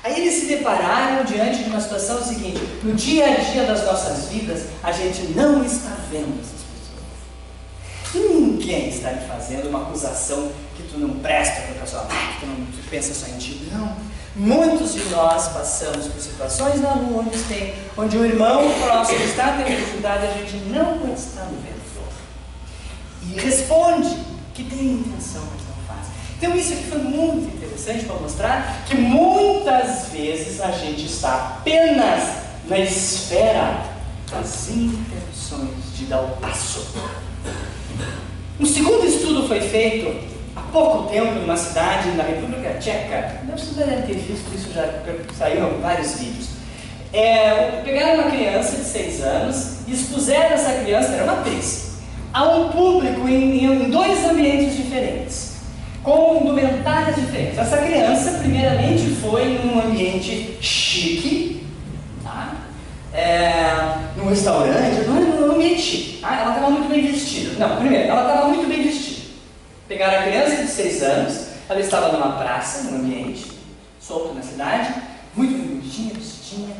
Aí eles se depararam diante de uma situação seguinte: no dia a dia das nossas vidas, a gente não está vendo essas pessoas. Ninguém está lhe fazendo uma acusação que tu não presta para a pessoa, que tu pensa só em ti. Não. Muitos de nós passamos por situações na rua onde o irmão próximo está tendo dificuldade e a gente não está vendo. E responde que tem intenção, mas não faz. Então isso aqui foi muito interessante para mostrar que muitas vezes a gente está apenas na esfera das intenções de dar o passo. Um segundo estudo foi feito há pouco tempo numa cidade na República Tcheca. Você deve ter visto isso, já saiu em vários vídeos. Pegaram uma criança de 6 anos e expuseram essa criança, era uma atriz, a um público em 2 ambientes diferentes, com indumentárias diferentes. Essa criança, primeiramente, foi num ambiente chique, tá? Num restaurante, num ambiente chique. Ela estava muito bem vestida. Não, primeiro, ela estava muito bem vestida. Pegaram a criança de 6 anos, ela estava numa praça, num ambiente solto na cidade, muito bonitinha, vestidinha.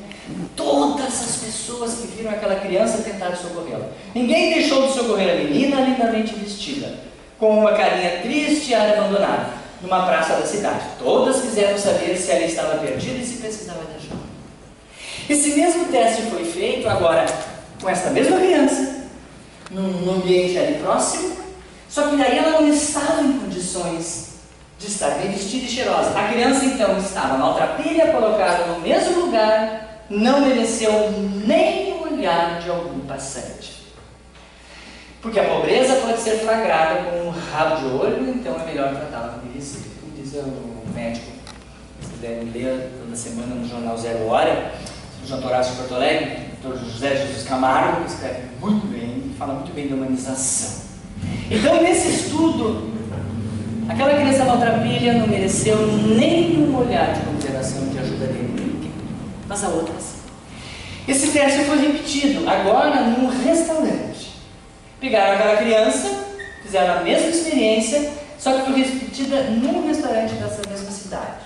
Todas as pessoas que viram aquela criança tentaram socorrê-la. Ninguém deixou de socorrer a menina lindamente vestida, com uma carinha triste e ar abandonada, numa praça da cidade. Todas quiseram saber se ela estava perdida e se precisava de ajuda. Esse mesmo teste foi feito agora com esta mesma criança, num ambiente ali próximo, só que daí ela não estava em condições de estar bem vestida e cheirosa. A criança então estava maltrapilha, colocada no mesmo lugar, não mereceu nem o olhar de algum passante. Porque a pobreza pode ser flagrada com um rabo de olho, então é melhor tratá-la com diz o médico. Vocês devem ler toda semana no jornal Zero Hora, o João Horácio de Porto Alegre, o Dr. José Jesus Camargo, que escreve muito bem, fala muito bem da humanização. Então, nesse estudo, aquela criança maltrapilha não mereceu nenhum olhar de consideração de ajuda dele, mas a outra sim. Esse teste foi repetido, agora num restaurante. Pegaram aquela criança, fizeram a mesma experiência, só que foi repetida num restaurante dessa mesma cidade.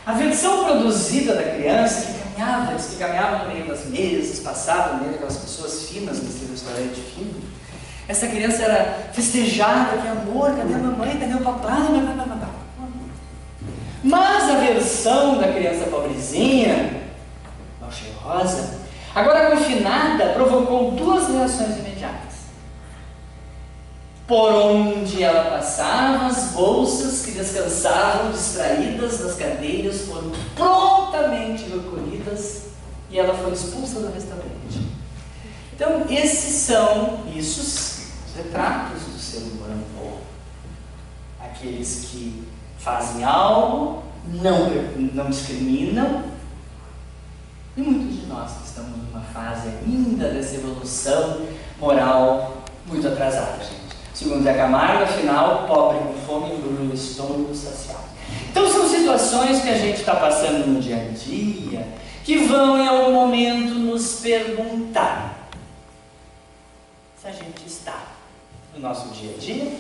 A versão produzida da criança, que caminhava no meio das mesas, passava no meio daquelas pessoas finas desse restaurante fino, essa criança era festejada, que amor, cadê a mamãe, cadê o papai, Mas a versão da criança pobrezinha, mal cheirosa, agora confinada, provocou 2 reações imediatas. Por onde ela passava, as bolsas que descansavam distraídas nas cadeiras foram prontamente recolhidas e ela foi expulsa do restaurante. Então, esses são os retratos do ser humano, aqueles que fazem algo, não discriminam, e muitos de nós que estamos numa fase ainda dessa evolução moral muito atrasada, gente. Segundo Zé Camargo, afinal, pobre com fome embrulha o estômago saciado. Então são situações que a gente está passando no dia a dia, que vão em algum momento nos perguntar se a gente está no nosso dia a dia,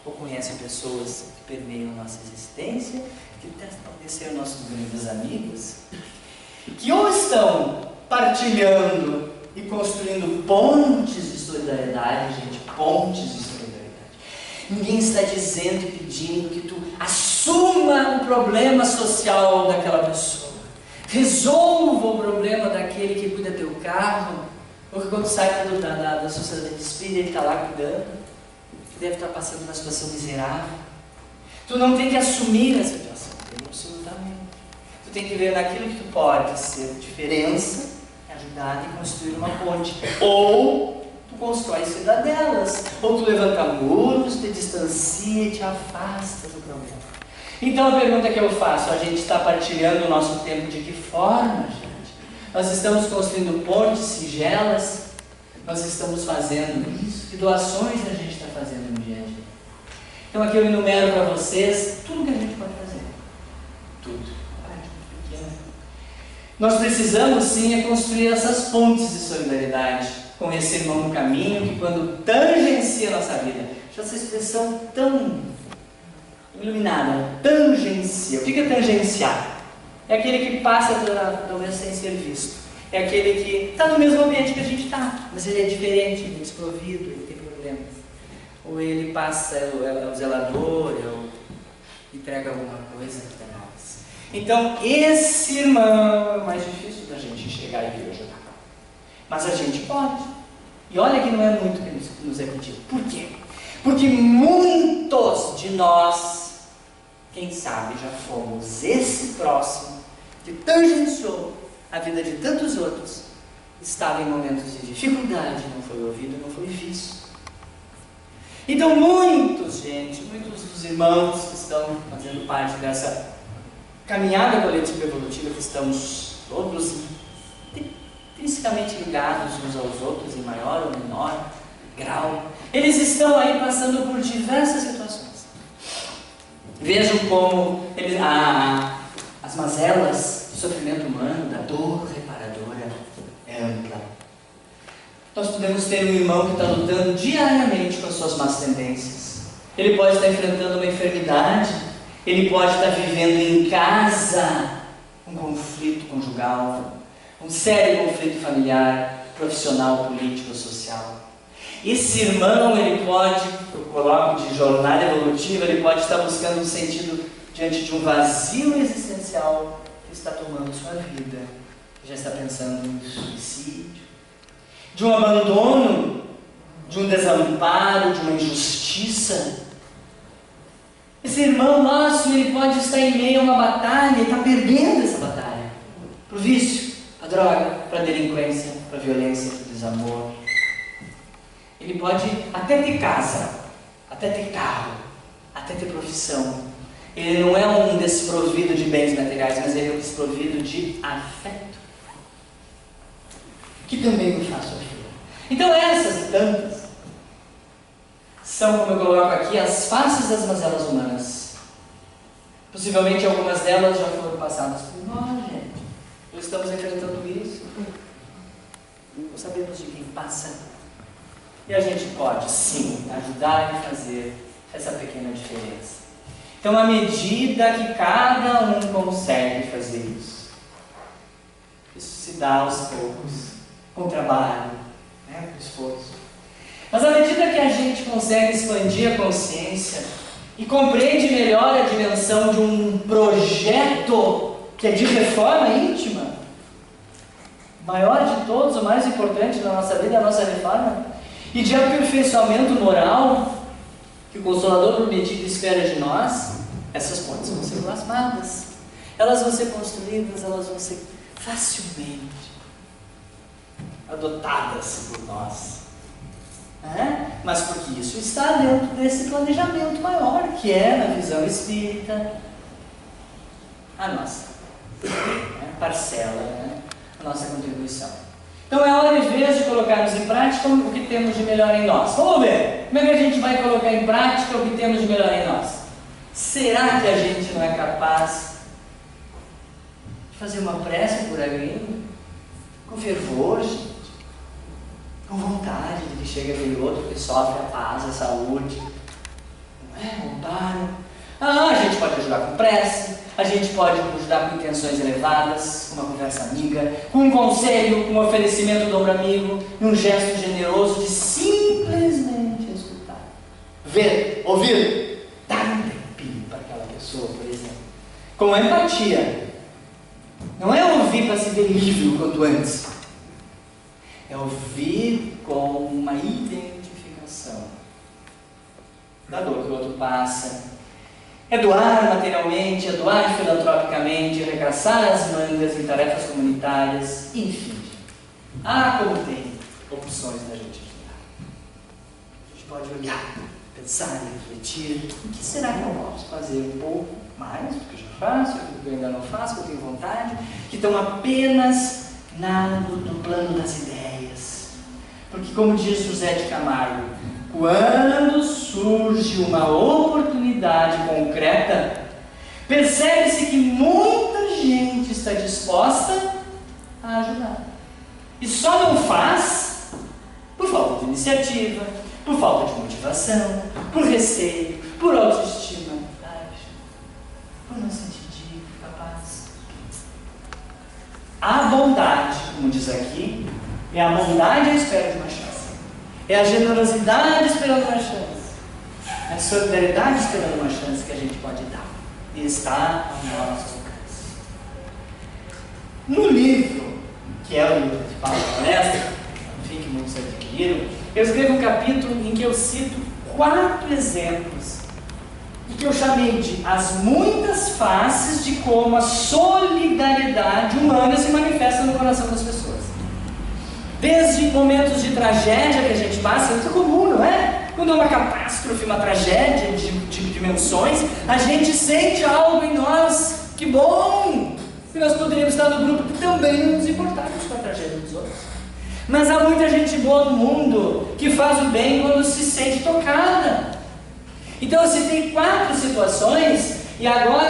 ou conhece pessoas que permeiam a nossa existência, que podem ser nossos grandes amigos, que ou estão partilhando e construindo pontes de solidariedade, gente, pontes de solidariedade. Ninguém está dizendo e pedindo que tu assuma o problema social daquela pessoa, resolva o problema daquele que cuida do teu carro, ou que quando sai da sociedade espírita ele está lá cuidando, que deve estar passando uma situação miserável. Tu não tem que assumir a situação, absolutamente. Tu tem que ver naquilo que tu pode ser diferença, ajudar e construir uma ponte. Ou tu constrói cidadelas, ou tu levanta muros, te distancia e te afasta do problema. Então a pergunta que eu faço, a gente está partilhando o nosso tempo de que forma, gente? Nós estamos construindo pontes singelas, nós estamos fazendo isso, que doações a gente está fazendo no dia a dia. Então aqui eu enumero para vocês tudo que a gente pode fazer. Tudo. Nós precisamos sim construir essas pontes de solidariedade com esse irmão no caminho que quando tangencia a nossa vida, acho essa expressão tão iluminada, tangencia. O que é tangenciar? É aquele que passa talvez sem ser visto. É aquele que está no mesmo ambiente que a gente está, mas ele é diferente, ele é desprovido, ele tem problemas. Ou ele passa, é o zelador, entrega alguma coisa para nós. Então, esse irmão é mais difícil da gente enxergar e vir ajudar. Mas a gente pode. E olha que não é muito que nos é pedido. Por quê? Porque muitos de nós, quem sabe, já fomos esse próximo que tangenciou a vida de tantos outros, estava em momentos de dificuldade, não foi ouvido, não foi visto. Então muitos dos irmãos que estão fazendo parte dessa caminhada coletiva evolutiva, que estamos todos intrinsecamente ligados uns aos outros em maior ou menor grau, eles estão aí passando por diversas situações. Vejam como as mazelas do sofrimento humano, da dor reparadora, é ampla. Nós podemos ter um irmão que está lutando diariamente com as suas más tendências. Ele pode estar enfrentando uma enfermidade, ele pode estar vivendo em casa um conflito conjugal, um sério conflito familiar, profissional, político, social. Esse irmão, ele pode, eu coloco de jornada evolutiva, ele pode estar buscando um sentido diante de um vazio existencial que está tomando sua vida. Já está pensando em suicídio, de um abandono, de um desamparo, de uma injustiça. Esse irmão nosso, ele pode estar em meio a uma batalha, ele está perdendo essa batalha, para o vício, para a droga, para a delinquência, para a violência, para o desamor. Ele pode até ter casa, até ter carro, até ter profissão. Ele não é um desprovido de bens materiais, mas ele é um desprovido de afeto, que também me faz sofrer. Então essas e tantas são, como eu coloco aqui, as faces das mazelas humanas. Possivelmente algumas delas já foram passadas por nós, gente. Nós estamos enfrentando isso. Nós sabemos de quem passa. E a gente pode, sim, ajudar e fazer essa pequena diferença. Então, à medida que cada um consegue fazer isso se dá aos poucos, com trabalho, com esforço. Mas à medida que a gente consegue expandir a consciência e compreende melhor a dimensão de um projeto que é de reforma íntima, maior de todos, o mais importante da nossa vida é a nossa reforma, e de aperfeiçoamento moral que o Consolador prometido espera de nós, essas pontes vão ser plasmadas, elas vão ser construídas, elas vão ser facilmente adotadas por nós. Mas porque isso está dentro desse planejamento maior, que é, na visão espírita, a nossa parcela, a nossa contribuição. Então é hora e vez de colocarmos em prática o que temos de melhor em nós. Vamos ver, como é que a gente vai colocar em prática o que temos de melhor em nós? Será que a gente não é capaz de fazer uma prece por alguém? Com fervor, gente? Com vontade de que chegue aquele outro que sofre a paz, a saúde. Amparo. A gente pode ajudar com prece, a gente pode ajudar com intenções elevadas, com uma conversa amiga, com um conselho, com um oferecimento do ombro amigo, e um gesto generoso de simplesmente escutar. Ver, ouvir, dar um tempinho para aquela pessoa, por exemplo. Com empatia. Não é ouvir para se ver livre o quanto antes. É ouvir com uma identificação da dor que o outro passa. É doar materialmente, é doar filantropicamente, é recaçar as mangas em tarefas comunitárias, enfim. Como tem opções da gente ajudar. A gente pode olhar, pensar e refletir. O que será que eu posso fazer um pouco mais do que eu já faço, do que eu ainda não faço, que eu tenho vontade, que estão apenas no plano das ideias. Porque, como diz José de Camargo, quando surge uma oportunidade concreta, percebe-se que muita gente está disposta a ajudar. E só não faz por falta de iniciativa, por falta de motivação, por receio, por autoestima, por não sentir digno, capaz. A bondade, como diz aqui, é a bondade à espera de uma chance. É a generosidade esperando uma chance. É a solidariedade esperando uma chance que a gente pode dar. E está ao nosso alcance. No livro, que é o livro de Paulo Palestra, enfim, que muitos adquiriram, eu escrevo um capítulo em que eu cito 4 exemplos e que eu chamei de as muitas faces de como a solidariedade humana se manifesta no coração das pessoas. Desde momentos de tragédia que a gente passa, é muito comum, não é? Quando é uma catástrofe, uma tragédia de dimensões, a gente sente algo em nós. Que bom! Que nós poderíamos estar no grupo que também não nos importamos com a tragédia dos outros. Mas há muita gente boa no mundo que faz o bem quando se sente tocada. Então eu citei 4 situações, e agora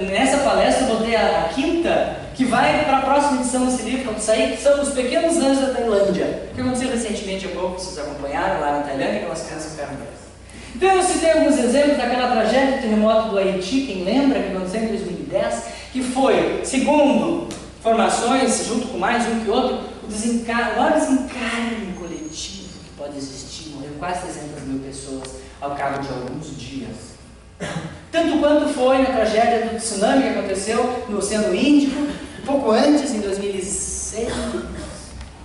nessa palestra eu botei a 5ª, que vai para a próxima edição desse livro, quando sair, que são os pequenos anjos da Tailândia, que aconteceu recentemente há pouco, vocês acompanharam lá na Tailândia, aquelas crianças ficaram presas. Então eu citei alguns exemplos daquela tragédia do terremoto do Haiti, quem lembra, que aconteceu em 2010, que foi, segundo informações, junto com mais um que outro, o maior desencarne coletivo que pode existir. Morreu quase 300 mil pessoas ao cabo de alguns dias. Tanto quanto foi na tragédia do tsunami que aconteceu no Oceano Índico, pouco antes, em 2006,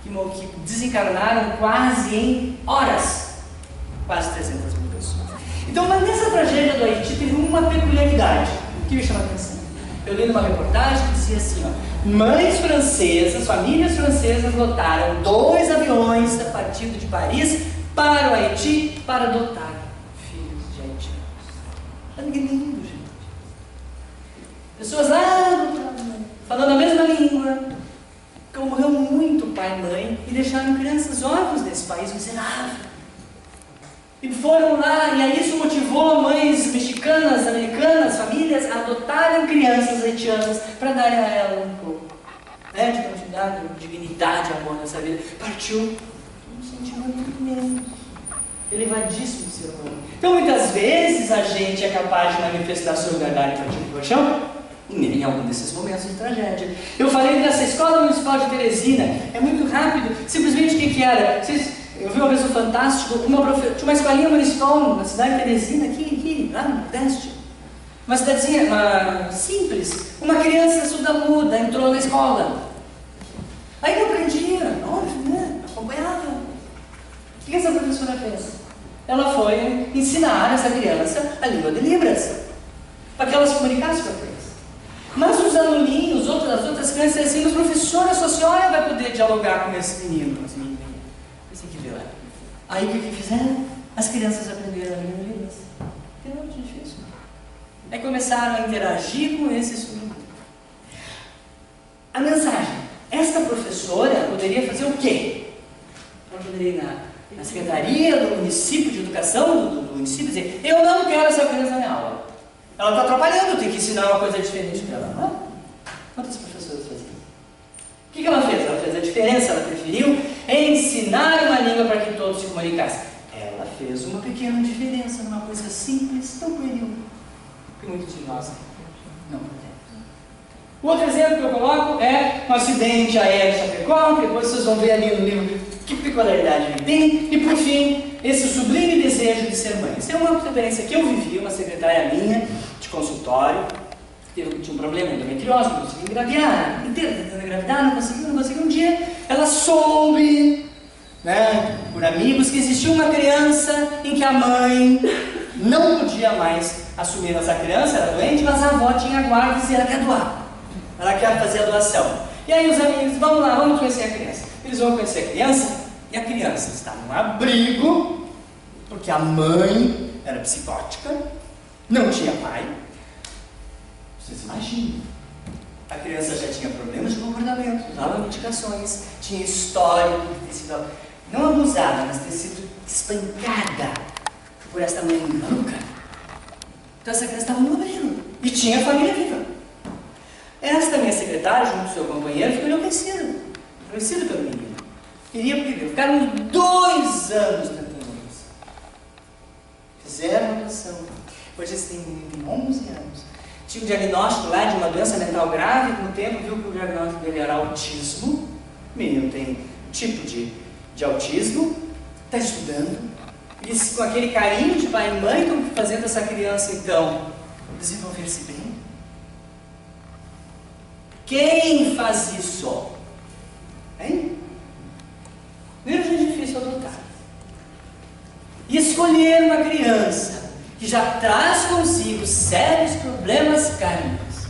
que desencarnaram quase em horas, quase 300 mil pessoas. Então, mas nessa tragédia do Haiti teve uma peculiaridade que me chamou a atenção. Eu li numa reportagem que dizia assim, ó, mães francesas, famílias francesas lotaram 2 aviões a partir de Paris para o Haiti para adotar filhos de haitianos. Olha que lindo, gente. Pessoas lá, falando a mesma língua, que morreu muito pai e mãe e deixaram crianças órfãos nesse país miserável. E foram lá, e aí isso motivou mães mexicanas, americanas, famílias a adotarem crianças haitianas para darem a ela um pouco, né, de quantidade, de dignidade, amor nessa vida. Partiu um sentimento menos elevadíssimo do ser humano. Então muitas vezes a gente é capaz de manifestar solidariedade para o paixão em algum desses momentos de tragédia. Eu falei dessa escola municipal de Teresina, é muito rápido, simplesmente o que era? Eu vi uma vez um Fantástico, tinha uma escolinha municipal na cidade de Teresina, aqui, lá no Nordeste. Uma cidadezinha simples. Uma criança surda-muda entrou na escola. Aí não aprendia, óbvio, né? Acompanhava. O que essa professora fez? Ela foi ensinar essa criança a língua de Libras, para que ela se comunicasse com a criança. Mas os aluninhos, as outras crianças, assim, mas professora, sua senhora vai poder dialogar com esse menino, com esse menino. Aí o que fizeram? As crianças aprenderam a língua de Libras. Que não é muito difícil. Aí começaram a interagir com esse surdo. A mensagem: esta professora poderia fazer o quê? Ela poderia ir na secretaria do município de educação, do município, dizer: eu não quero essa criança na minha aula. Ela está atrapalhando, eu tenho que ensinar uma coisa diferente para ela. Não? Quantas professoras faziam? O que ela fez? Ela fez a diferença, ela preferiu ensinar uma língua para que todos se comunicassem. Ela fez uma pequena diferença numa coisa simples, tão pueril, que muitos de nós não podemos. O outro exemplo que eu coloco é um acidente aéreo de Chapecó, que depois vocês vão ver ali no livro que peculiaridade ele tem, e por fim, esse sublime desejo de ser mãe. Essa é uma experiência que eu vivi, uma secretária minha de consultório, tinha um problema de endometriose, não conseguia engravidar, inteira tentando engravidar, não conseguia. Um dia ela soube, né, por amigos, que existia uma criança em que a mãe não podia mais assumir essa criança, era doente, mas a avó tinha guarda e ela quer doar, ela quer fazer a doação. E aí os amigos, vamos lá, vamos conhecer a criança. Eles vão conhecer a criança, e a criança está num abrigo, porque a mãe era psicótica, não tinha pai. Vocês imaginam? A criança já tinha problemas de comportamento, usava medicações, tinha histórico de ter sido, não abusada, mas ter sido espancada por essa mãe maluca. Então essa criança estava no abrigo e tinha a família viva. Esta minha secretária, junto com o seu companheiro, ficou enlouquecido pelo menino. Queria viver. Ficaram 2 anos tentando isso. Fizeram a adoção. Hoje eles têm 11 anos. tinha um diagnóstico lá de uma doença mental grave, com o tempo viu que o diagnóstico dele era autismo. O menino tem um tipo de autismo, está estudando, e com aquele carinho de pai e mãe, estão fazendo essa criança então desenvolver-se bem. Quem faz isso? Hein? Primeiro é difícil adotar. E escolher uma criança que já traz consigo sérios problemas kármicos,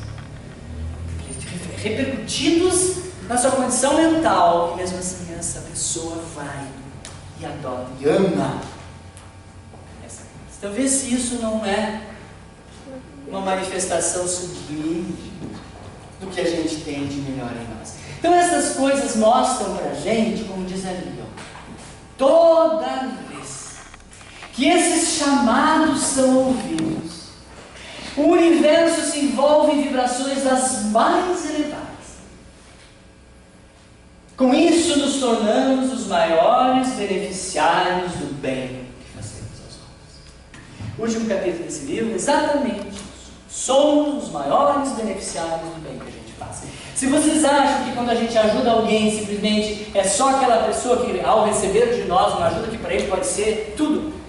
repercutidos na sua condição mental, e mesmo assim essa pessoa vai e adota e ama essa criança. Talvez isso não é uma manifestação sublime do que a gente tem de melhor em nós. Então essas coisas mostram para a gente, como diz ali, toda vez que esses chamados são ouvidos, o universo se envolve em vibrações das mais elevadas. Com isso nos tornamos os maiores beneficiários do bem que fazemos aos outros. O último capítulo desse livro é exatamente isso. Somos os maiores beneficiários do bem que a gente faz. Se vocês acham que quando a gente ajuda alguém, simplesmente é só aquela pessoa que, ao receber de nós uma ajuda que para ele pode ser tudo,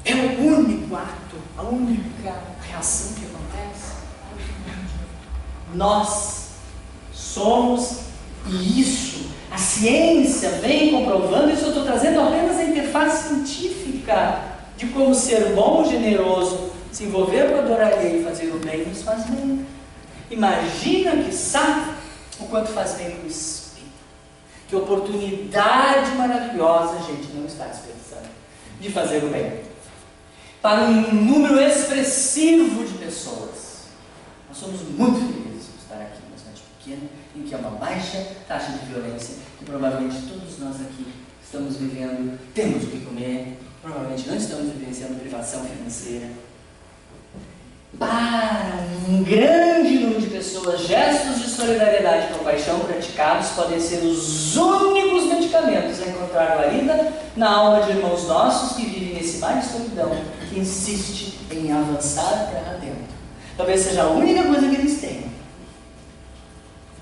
é o único ato, a única reação que acontece. Nós somos, e isso, a ciência vem comprovando, isso eu estou trazendo apenas a interface científica de como ser bom, generoso, se envolver com a dor alheia e fazer o bem nos faz bem. Imagina que sabe o quanto faz bem para o espírito. Que oportunidade maravilhosa a gente não está desperdiçando de fazer o bem para um número expressivo de pessoas. Nós somos muito felizes por estar aqui numa cidade pequena, em que há uma baixa taxa de violência, que provavelmente todos nós aqui estamos vivendo, temos o que comer, provavelmente não estamos vivenciando privação financeira. Para um grande número de pessoas, gestos de solidariedade e compaixão praticados podem ser os únicos medicamentos a encontrar guarida na alma de irmãos nossos que vivem nesse mar de solidão, que insiste em avançar para dentro. Talvez seja a única coisa que eles têm.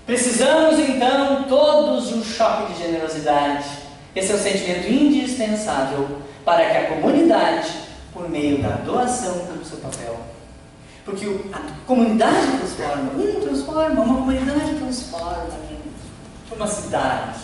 Precisamos então todos de um choque de generosidade. Esse é o sentimento indispensável para que a comunidade, por meio da doação do seu papel, porque a comunidade transforma, uma comunidade transforma uma cidade,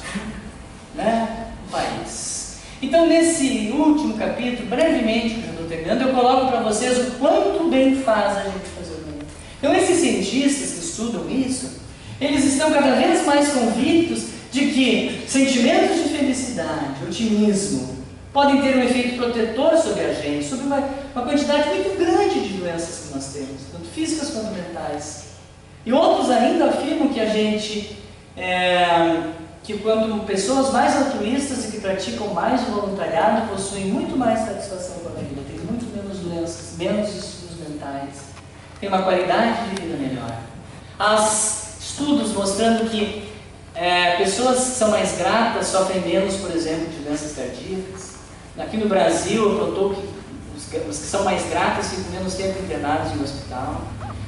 né? Um país. Então, nesse último capítulo, brevemente, que eu já estou terminando, eu coloco para vocês o quanto bem faz a gente fazer o bem. Então, esses cientistas que estudam isso, eles estão cada vez mais convictos de que sentimentos de felicidade, otimismo, podem ter um efeito protetor sobre a gente, sobre uma quantidade muito grande de doenças que nós temos, tanto físicas quanto mentais. E outros ainda afirmam que a gente, que quando pessoas mais altruístas e que praticam mais o voluntariado, possuem muito mais satisfação com a vida, têm muito menos doenças, menos distúrbios mentais, têm uma qualidade de vida melhor. Há estudos mostrando que pessoas que são mais gratas sofrem menos, por exemplo, de doenças cardíacas. Aqui no Brasil, apontou que os que são mais gratos ficam menos tempo internados em um hospital.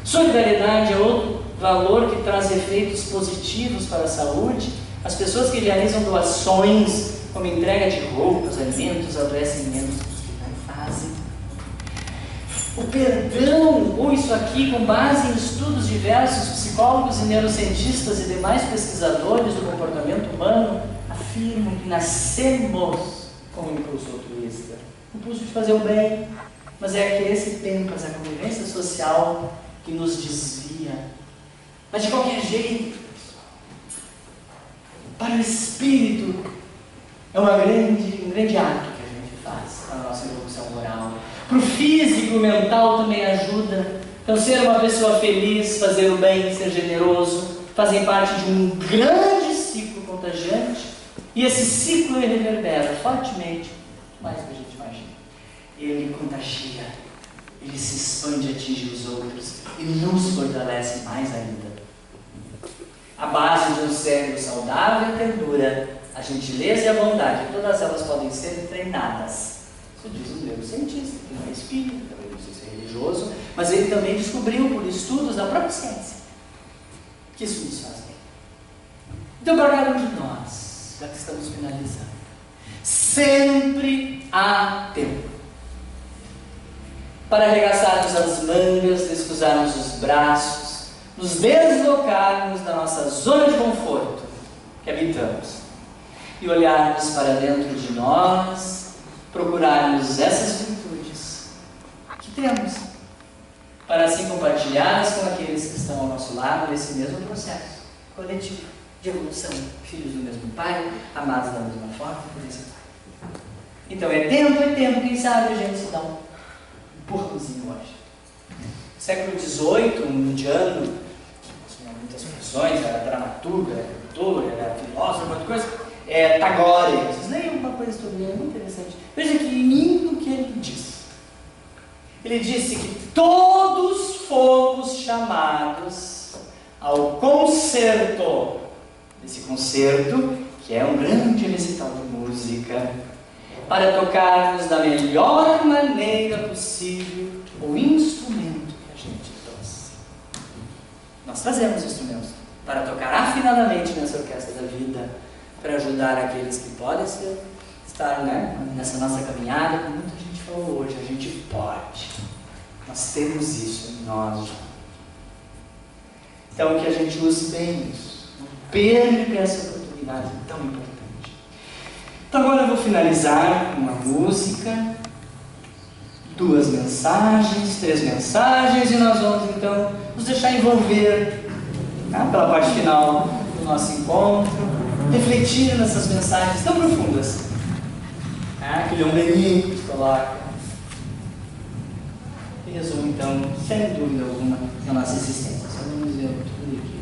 Solidariedade é outro valor que traz efeitos positivos para a saúde. As pessoas que realizam doações, como entrega de roupas, alimentos, adoecem menos do que não fazem. O perdão, ou isso aqui, com base em estudos diversos, psicólogos e neurocientistas e demais pesquisadores do comportamento humano afirmam que nascemos com o impulso altruísta, o impulso de fazer o bem, mas é que esse tempo, essa convivência social que nos desvia. Mas de qualquer jeito, para o espírito, é um grande ato que a gente faz para a nossa evolução moral. Para o físico, o mental também ajuda. Então, ser uma pessoa feliz, fazer o bem, ser generoso, fazem parte de um grande ciclo contagiante. E esse ciclo reverbera fortemente, mais do que a gente imagina. Ele contagia, ele se expande e atinge os outros e nos fortalece mais ainda. A base de um cérebro saudável é a ternura, a gentileza e a bondade. Todas elas podem ser treinadas. Isso diz um neurocientista, que não é espírita, precisa ser religioso, mas ele também descobriu por estudos da própria ciência que isso nos faz bem. Então, para cada um de nós, já que estamos finalizando, sempre há tempo para arregaçarmos as mangas, descruzarmos os braços, nos deslocarmos da nossa zona de conforto que habitamos e olharmos para dentro de nós, procurarmos essas virtudes que temos, para assim compartilhá-las com aqueles que estão ao nosso lado nesse mesmo processo coletivo de evolução, filhos do mesmo Pai, amados da mesma forma, por isso vai. Então é tempo, quem sabe a gente se dá um empurrãozinho hoje. Século XVIII, um indiano, tinha muitas funções, era dramaturgo, era pintor, era filósofo, muita coisa, Tagore. Vocês leiam uma coisa sobre ele, muito interessante. Veja que lindo que ele disse. Ele disse que todos fomos chamados ao concerto. Esse concerto, que é um grande recital de música, para tocarmos da melhor maneira possível o instrumento que a gente trouxe. Nós trazemos instrumentos para tocar afinadamente nessa orquestra da vida, para ajudar aqueles que podem estar nessa nossa caminhada, como muita gente falou hoje, a gente pode. Nós temos isso em nós já. Então que a gente use bem isso. Não perca essa oportunidade tão importante. Então agora eu vou finalizar com uma música, 2 mensagens, 3 mensagens, e nós vamos então nos deixar envolver pela parte final do nosso encontro, refletir nessas mensagens tão profundas que Leon Denis nos coloca, e resume então, sem dúvida alguma, a nossa existência. Só vamos ver tudo aqui.